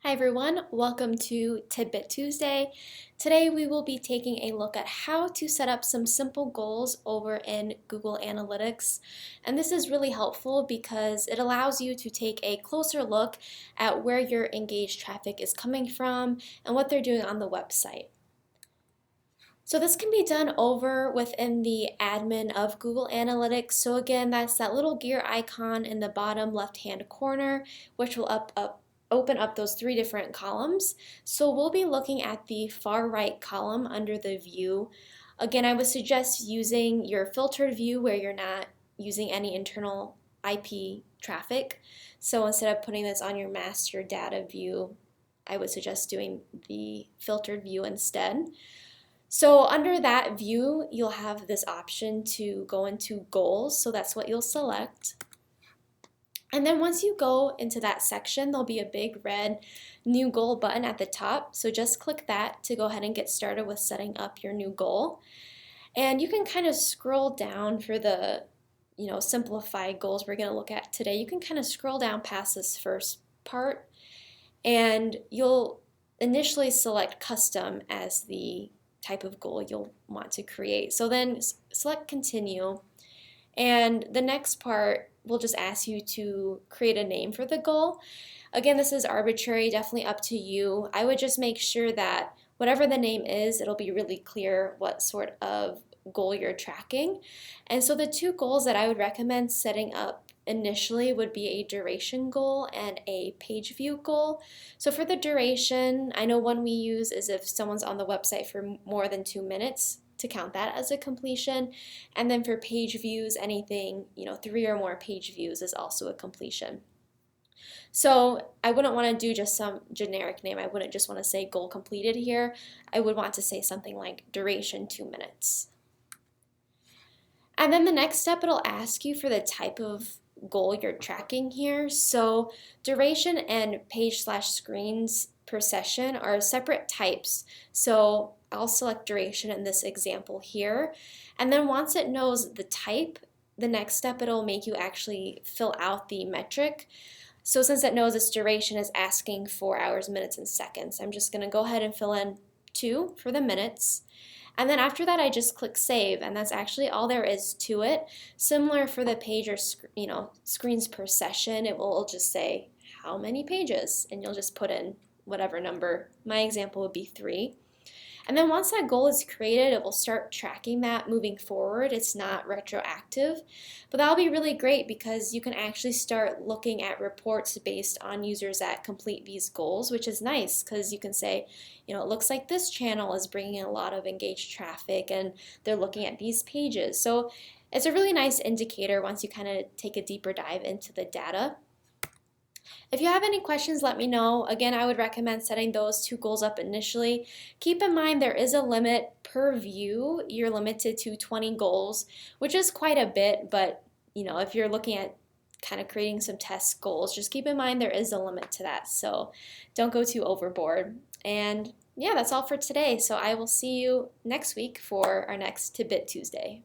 Hi everyone, welcome to Tidbit Tuesday. Today we will be taking a look at how to set up some simple goals over in Google Analytics. And this is really helpful because it allows you to take a closer look at where your engaged traffic is coming from and what they're doing on the website. So this can be done over within the admin of Google Analytics. So again, that's that little gear icon in the bottom left-hand corner, which will open up those three different columns. So we'll be looking at the far right column under the view. Again, I would suggest using your filtered view where you're not using any internal IP traffic. So instead of putting this on your master data view, I would suggest doing the filtered view instead. So under that view, you'll have this option to go into goals. So that's what you'll select. And then once you go into that section, there'll be a big red new goal button at the top. So just click that to go ahead and get started with setting up your new goal. And you can kind of scroll down for the simplified goals we're going to look at today. You can kind of scroll down past this first part and you'll initially select custom as the type of goal you'll want to create. So then select continue, and the next part will just ask you to create a name for the goal. Again, this is arbitrary, definitely up to you. I would just make sure that whatever the name is, it'll be really clear what sort of goal you're tracking. And so the two goals that I would recommend setting up initially would be a duration goal and a page view goal. So for the duration, I know one we use is if someone's on the website for more than 2 minutes, to count that as a completion. And then for page views, anything 3 or more page views is also a completion. So I wouldn't want to do just some generic name. I wouldn't just want to say goal completed here. I would want to say something like duration 2 minutes. And then the next step, it'll ask you for the type of goal you're tracking here. So duration and page/screens per session are separate types. So I'll select duration in this example here. And then once it knows the type, the next step, it'll make you actually fill out the metric. So since it knows its duration is asking for hours, minutes, and seconds, I'm just going to go ahead and fill in 2 for the minutes. And then after that, I just click save, and that's actually all there is to it. Similar for the page or screens per session, it will just say how many pages, and you'll just put in whatever number. My example would be 3. And then once that goal is created, it will start tracking that moving forward. It's not retroactive, but that'll be really great because you can actually start looking at reports based on users that complete these goals, which is nice because you can say, it looks like this channel is bringing in a lot of engaged traffic and they're looking at these pages. So it's a really nice indicator once you kind of take a deeper dive into the data. If you have any questions, let me know. Again, I would recommend setting those 2 goals up initially. Keep in mind there is a limit per view. You're limited to 20 goals, which is quite a bit, but if you're looking at kind of creating some test goals, just keep in mind there is a limit to that. So don't go too overboard. And yeah, that's all for today. So I will see you next week for our next Tidbit Tuesday.